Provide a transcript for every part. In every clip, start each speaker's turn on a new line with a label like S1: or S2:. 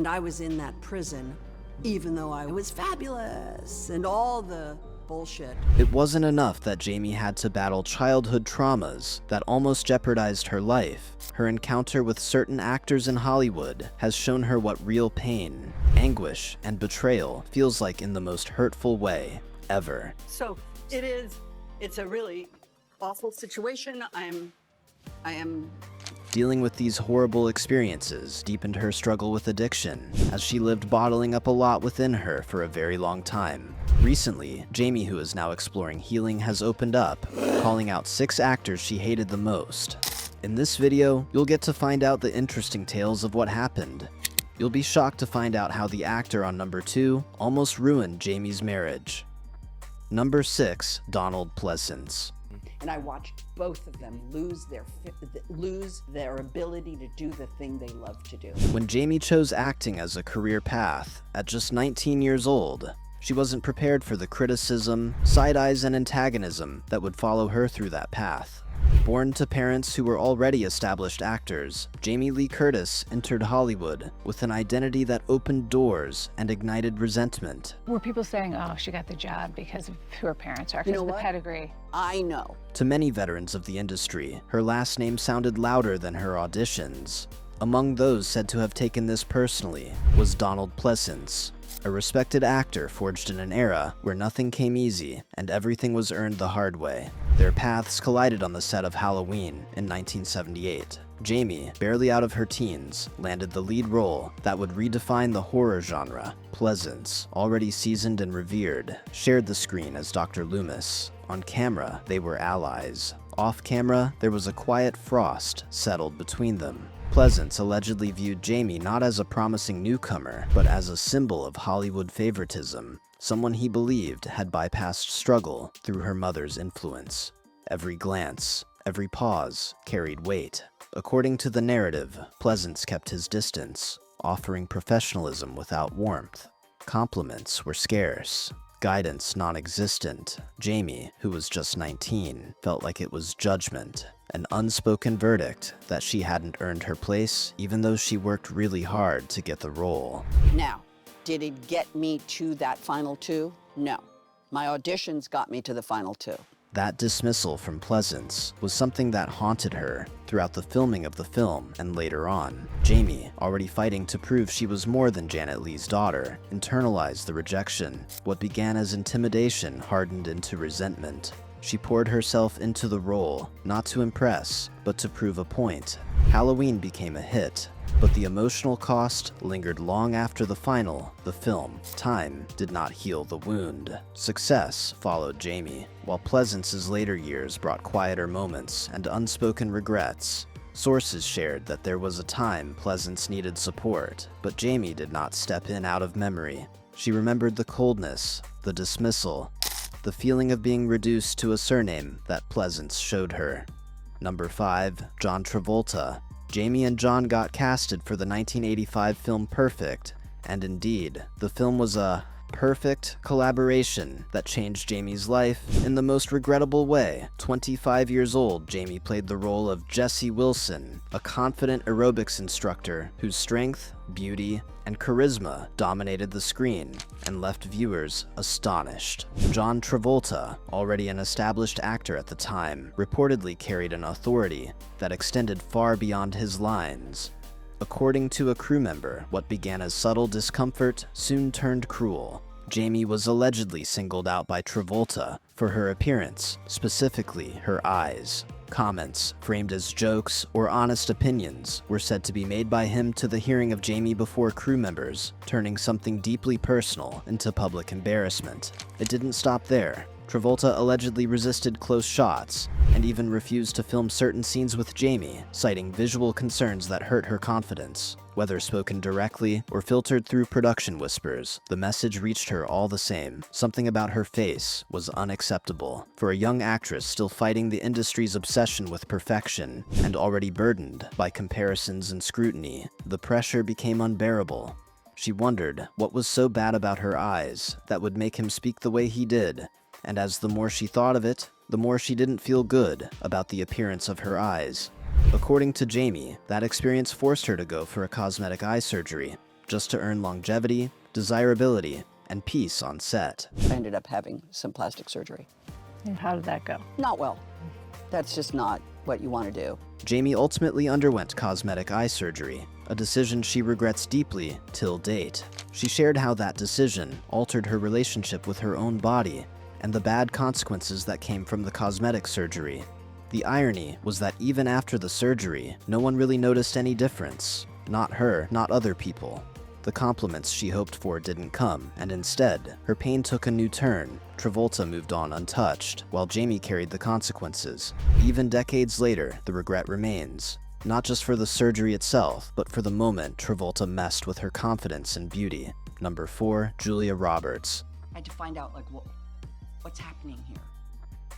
S1: And I was in that prison, even though I was fabulous and all the bullshit.
S2: It wasn't enough that Jaime had to battle childhood traumas that almost jeopardized her life. Her encounter with certain actors in Hollywood has shown her what real pain, anguish, and betrayal feels like in the most hurtful way ever.
S1: So it's a really awful situation. I am
S2: Dealing with these horrible experiences deepened her struggle with addiction, as she lived bottling up a lot within her for a very long time. Recently, Jaime, who is now exploring healing, has opened up, calling out 6 actors she hated the most. In this video, you'll get to find out the interesting tales of what happened. You'll be shocked to find out how the actor on number 2 almost ruined Jaime's marriage. Number 6, Donald Pleasence.
S1: and I watched both of them lose their ability to do the thing they love to do.
S2: When Jaime chose acting as a career path at just 19 years old, she wasn't prepared for the criticism, side eyes, and antagonism that would follow her through that path. Born to parents who were already established actors, Jamie Lee Curtis entered Hollywood with an identity that opened doors and ignited resentment.
S3: Were people saying, oh, she got the job because of who her parents are, because of the pedigree?
S1: I know.
S2: To many veterans of the industry, her last name sounded louder than her auditions. Among those said to have taken this personally was Donald Pleasence, a respected actor forged in an era where nothing came easy and everything was earned the hard way. Their paths collided on the set of Halloween in 1978. Jamie, barely out of her teens, landed the lead role that would redefine the horror genre. Pleasence, already seasoned and revered, shared the screen as Dr. Lumis. On camera, they were allies. Off camera, there was a quiet frost settled between them. Pleasence allegedly viewed Jamie not as a promising newcomer, but as a symbol of Hollywood favoritism, someone he believed had bypassed struggle through her mother's influence. Every glance, every pause carried weight. According to the narrative, Pleasence kept his distance, offering professionalism without warmth. Compliments were scarce, guidance non-existent. Jamie, who was just 19, felt like it was judgment, an unspoken verdict that she hadn't earned her place, even though she worked really hard to get the role.
S1: Now, did it get me to that final two? No. My auditions got me to the final two.
S2: That dismissal from Pleasence was something that haunted her throughout the filming of the film and later on. Jamie, already fighting to prove she was more than Janet Leigh's daughter, internalized the rejection. What began as intimidation hardened into resentment. She poured herself into the role, not to impress, but to prove a point. Halloween became a hit, but the emotional cost lingered long after the film. Time did not heal the wound. Success followed Jamie, while Pleasence's later years brought quieter moments and unspoken regrets. Sources shared that there was a time Pleasence needed support, but Jamie did not step in out of memory. She remembered the coldness, the dismissal, the feeling of being reduced to a surname that Pleasence showed her. Number 5, John Travolta. Jamie and John got casted for the 1985 film Perfect, and indeed, the film was a perfect collaboration that changed Jamie's life in the most regrettable way. 25 years old, Jamie played the role of Jesse Wilson, a confident aerobics instructor whose strength, beauty, and charisma dominated the screen and left viewers astonished. John Travolta, already an established actor at the time, reportedly carried an authority that extended far beyond his lines. According to a crew member, what began as subtle discomfort soon turned cruel. Jamie was allegedly singled out by Travolta for her appearance, specifically her eyes. Comments, framed as jokes or honest opinions, were said to be made by him to the hearing of Jamie before crew members, turning something deeply personal into public embarrassment. It didn't stop there. Travolta allegedly resisted close shots, and even refused to film certain scenes with Jamie, citing visual concerns that hurt her confidence. Whether spoken directly or filtered through production whispers, the message reached her all the same. Something about her face was unacceptable. For a young actress still fighting the industry's obsession with perfection, and already burdened by comparisons and scrutiny, the pressure became unbearable. She wondered what was so bad about her eyes that would make him speak the way he did. And as the more she thought of it, the more she didn't feel good about the appearance of her eyes. According to Jamie, that experience forced her to go for a cosmetic eye surgery. just to earn longevity, desirability, and peace on set.
S1: I ended up having some plastic surgery.
S3: And how did that go?
S1: Not well. That's just not what you want to do.
S2: Jaime ultimately underwent cosmetic eye surgery, a decision she regrets deeply till date. She shared how that decision altered her relationship with her own body and the bad consequences that came from the cosmetic surgery. The irony was that even after the surgery, no one really noticed any difference. Not her, not other people. The compliments she hoped for didn't come, and instead, her pain took a new turn. Travolta moved on untouched, while Jaime carried the consequences. Even decades later, the regret remains. Not just for the surgery itself, but for the moment Travolta messed with her confidence and beauty. Number 4, Julia Roberts.
S1: I had to find out, like, what's happening here?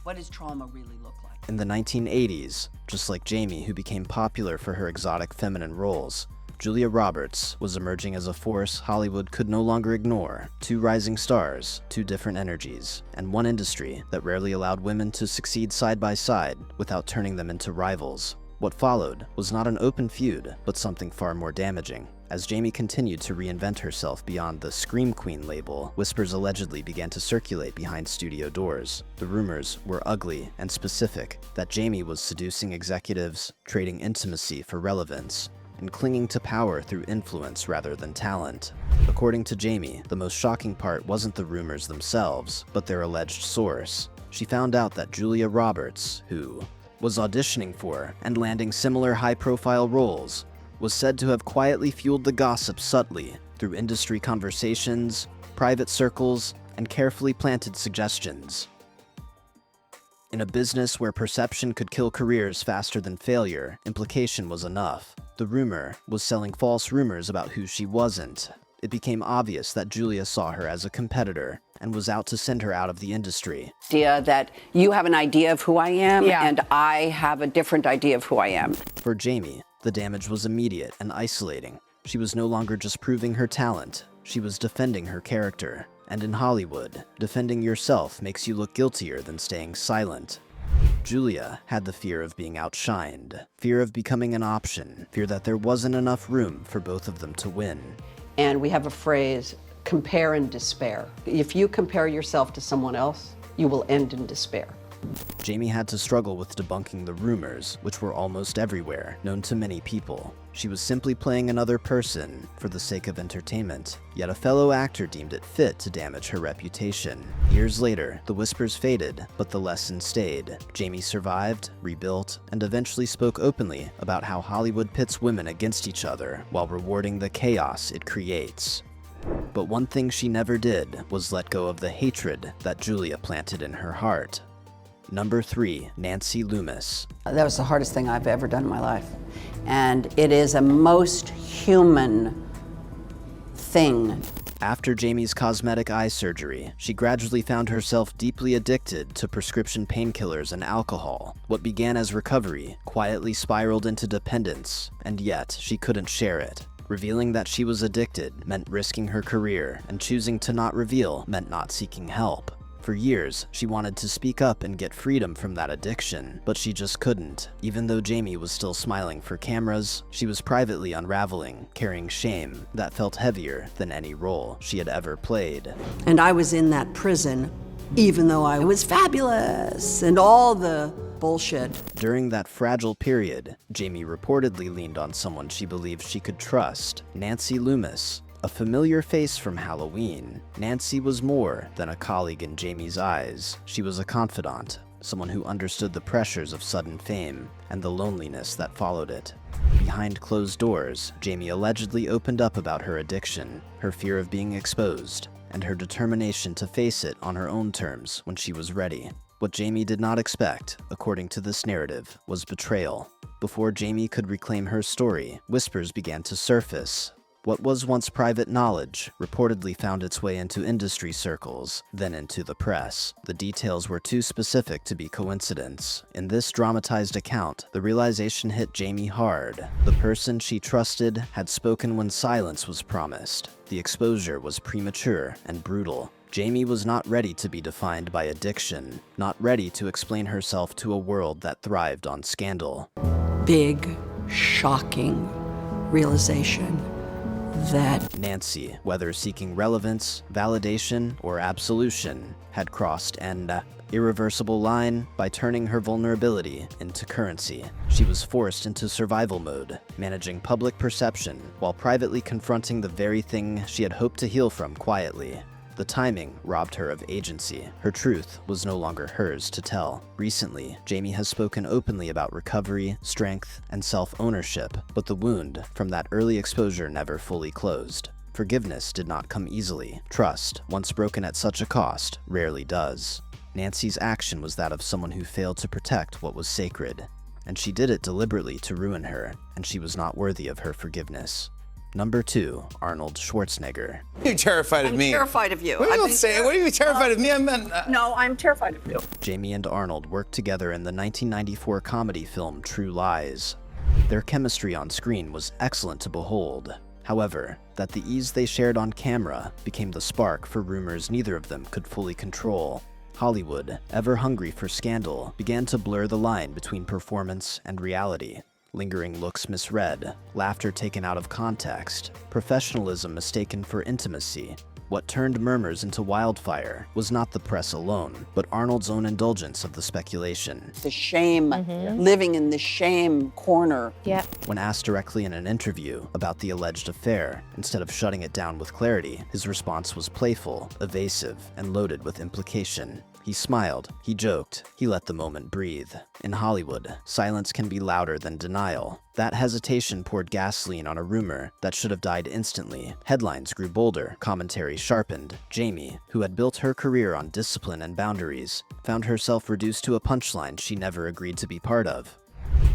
S1: What does trauma really look like?
S2: In the 1980s, just like Jaime, who became popular for her exotic feminine roles, Julia Roberts was emerging as a force Hollywood could no longer ignore. 2 rising stars, 2 different energies, and one industry that rarely allowed women to succeed side by side without turning them into rivals. What followed was not an open feud, but something far more damaging. As Jaime continued to reinvent herself beyond the Scream Queen label, whispers allegedly began to circulate behind studio doors. The rumors were ugly and specific, that Jaime was seducing executives, trading intimacy for relevance, and clinging to power through influence rather than talent. According to Jaime, the most shocking part wasn't the rumors themselves, but their alleged source. She found out that Julia Roberts, who was auditioning for and landing similar high-profile roles, was said to have quietly fueled the gossip subtly through industry conversations, private circles, and carefully planted suggestions. In a business where perception could kill careers faster than failure, implication was enough. The rumor was selling false rumors about who she wasn't. It became obvious that Julia saw her as a competitor and was out to send her out of the industry.
S1: Idea that you have an idea of who I am, and I have a different idea of who I am.
S2: For Jaime, the damage was immediate and isolating. She was no longer just proving her talent, she was defending her character. And in Hollywood, defending yourself makes you look guiltier than staying silent. Julia had the fear of being outshined, fear of becoming an option, fear that there wasn't enough room for both of them to win.
S1: And we have a phrase, compare and despair. If you compare yourself to someone else, you will end in despair.
S2: Jaime had to struggle with debunking the rumors, which were almost everywhere, known to many people. She was simply playing another person for the sake of entertainment, yet a fellow actor deemed it fit to damage her reputation. Years later, the whispers faded, but the lesson stayed. Jaime survived, rebuilt, and eventually spoke openly about how Hollywood pits women against each other while rewarding the chaos it creates. But one thing she never did was let go of the hatred that Julia planted in her heart. Number 3, Nancy Lumis.
S1: That was the hardest thing I've ever done in my life. And it is a most human thing.
S2: After Jaime's cosmetic eye surgery, she gradually found herself deeply addicted to prescription painkillers and alcohol. What began as recovery quietly spiraled into dependence, and yet she couldn't share it. Revealing that she was addicted meant risking her career, and choosing to not reveal meant not seeking help. For years, she wanted to speak up and get freedom from that addiction, but she just couldn't. Even though Jaime was still smiling for cameras, she was privately unraveling, carrying shame that felt heavier than any role she had ever played.
S1: And I was in that prison, even though I was fabulous and all the bullshit.
S2: During that fragile period, Jaime reportedly leaned on someone she believed she could trust, Nancy Lumis. A familiar face from Halloween, Nancy was more than a colleague in Jaime's eyes. She was a confidant, someone who understood the pressures of sudden fame and the loneliness that followed it. Behind closed doors, Jaime allegedly opened up about her addiction, her fear of being exposed, and her determination to face it on her own terms when she was ready. What Jaime did not expect, according to this narrative, was betrayal. Before Jaime could reclaim her story, whispers began to surface. What was once private knowledge reportedly found its way into industry circles, then into the press. The details were too specific to be coincidence. In this dramatized account, the realization hit Jaime hard. The person she trusted had spoken when silence was promised. The exposure was premature and brutal. Jaime was not ready to be defined by addiction, not ready to explain herself to a world that thrived on scandal.
S1: Big, shocking realization that
S2: Nancy, whether seeking relevance, validation, or absolution, had crossed an irreversible line by turning her vulnerability into currency. She was forced into survival mode, managing public perception while privately confronting the very thing she had hoped to heal from quietly. The timing robbed her of agency. Her truth was no longer hers to tell. Recently, Jaime has spoken openly about recovery, strength, and self-ownership, but the wound from that early exposure never fully closed. Forgiveness did not come easily. Trust, once broken at such a cost, rarely does. Nancy's action was that of someone who failed to protect what was sacred, and she did it deliberately to ruin her, and she was not worthy of her forgiveness. Number 2, Arnold Schwarzenegger.
S4: You're terrified of me.
S1: I'm terrified of you.
S4: What are you saying? What are you terrified of me?
S1: No, I'm terrified of you.
S2: Jaime and Arnold worked together in the 1994 comedy film True Lies. Their chemistry on screen was excellent to behold. However, that the ease they shared on camera became the spark for rumors neither of them could fully control. Hollywood, ever hungry for scandal, began to blur the line between performance and reality. Lingering looks misread, laughter taken out of context, professionalism mistaken for intimacy. What turned murmurs into wildfire was not the press alone, but Arnold's own indulgence of the speculation.
S1: The shame, living in the shame corner.
S3: Yeah.
S2: When asked directly in an interview about the alleged affair, instead of shutting it down with clarity, his response was playful, evasive, and loaded with implication. He smiled, he joked, he let the moment breathe. In Hollywood, silence can be louder than denial. That hesitation poured gasoline on a rumor that should have died instantly. Headlines grew bolder, commentary sharpened. Jaime, who had built her career on discipline and boundaries, found herself reduced to a punchline she never agreed to be part of.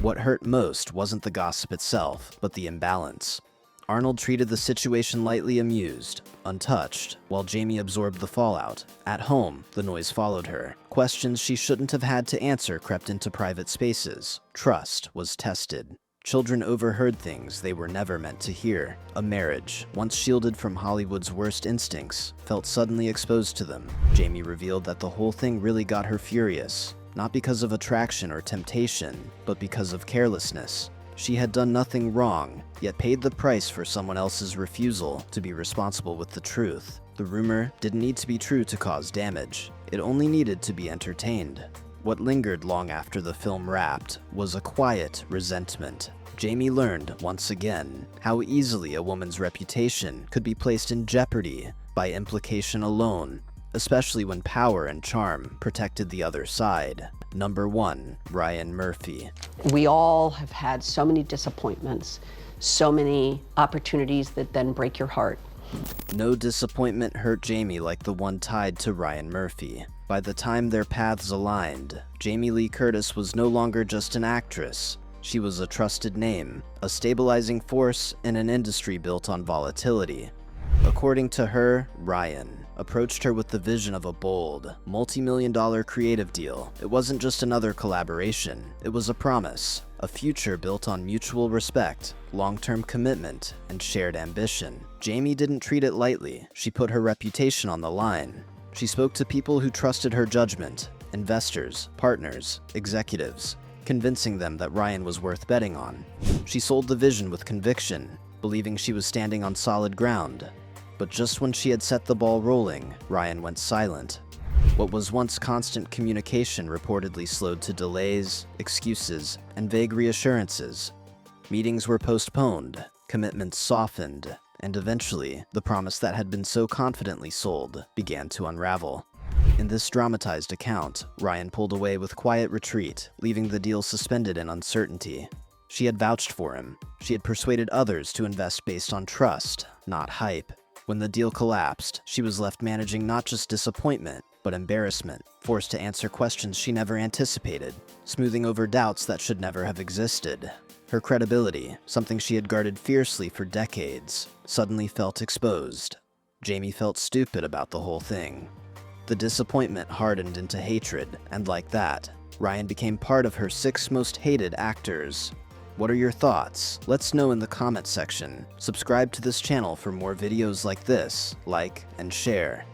S2: What hurt most wasn't the gossip itself, but the imbalance. Arnold treated the situation lightly amused, untouched, while Jaime absorbed the fallout. At home, the noise followed her. Questions she shouldn't have had to answer crept into private spaces. Trust was tested. Children overheard things they were never meant to hear. A marriage, once shielded from Hollywood's worst instincts, felt suddenly exposed to them. Jaime revealed that the whole thing really got her furious, not because of attraction or temptation, but because of carelessness. She had done nothing wrong, yet paid the price for someone else's refusal to be responsible with the truth. The rumor didn't need to be true to cause damage. It only needed to be entertained. What lingered long after the film wrapped was a quiet resentment. Jaime learned, once again, how easily a woman's reputation could be placed in jeopardy by implication alone, especially when power and charm protected the other side. Number 1, Ryan Murphy.
S1: We all have had so many disappointments, so many opportunities that then break your heart.
S2: No disappointment hurt Jaime like the one tied to Ryan Murphy. By the time their paths aligned, Jamie Lee Curtis was no longer just an actress. She was a trusted name, a stabilizing force in an industry built on volatility. According to her, Ryan approached her with the vision of a bold, multi-million-dollar creative deal. It wasn't just another collaboration, it was a promise, a future built on mutual respect, long-term commitment, and shared ambition. Jaime didn't treat it lightly. She put her reputation on the line. She spoke to people who trusted her judgment, investors, partners, executives, convincing them that Ryan was worth betting on. She sold the vision with conviction, believing she was standing on solid ground. But just when she had set the ball rolling, Ryan went silent. What was once constant communication reportedly slowed to delays, excuses, and vague reassurances. Meetings were postponed, commitments softened, and eventually, the promise that had been so confidently sold began to unravel. In this dramatized account, Ryan pulled away with quiet retreat, leaving the deal suspended in uncertainty. She had vouched for him. She had persuaded others to invest based on trust, not hype. When the deal collapsed, she was left managing not just disappointment, but embarrassment, forced to answer questions she never anticipated, smoothing over doubts that should never have existed. Her credibility, something she had guarded fiercely for decades, suddenly felt exposed. Jaime felt stupid about the whole thing. The disappointment hardened into hatred, and like that, Ryan became part of her 6 most hated actors. What are your thoughts? Let's know in the comment section. Subscribe to this channel for more videos like this, like and share.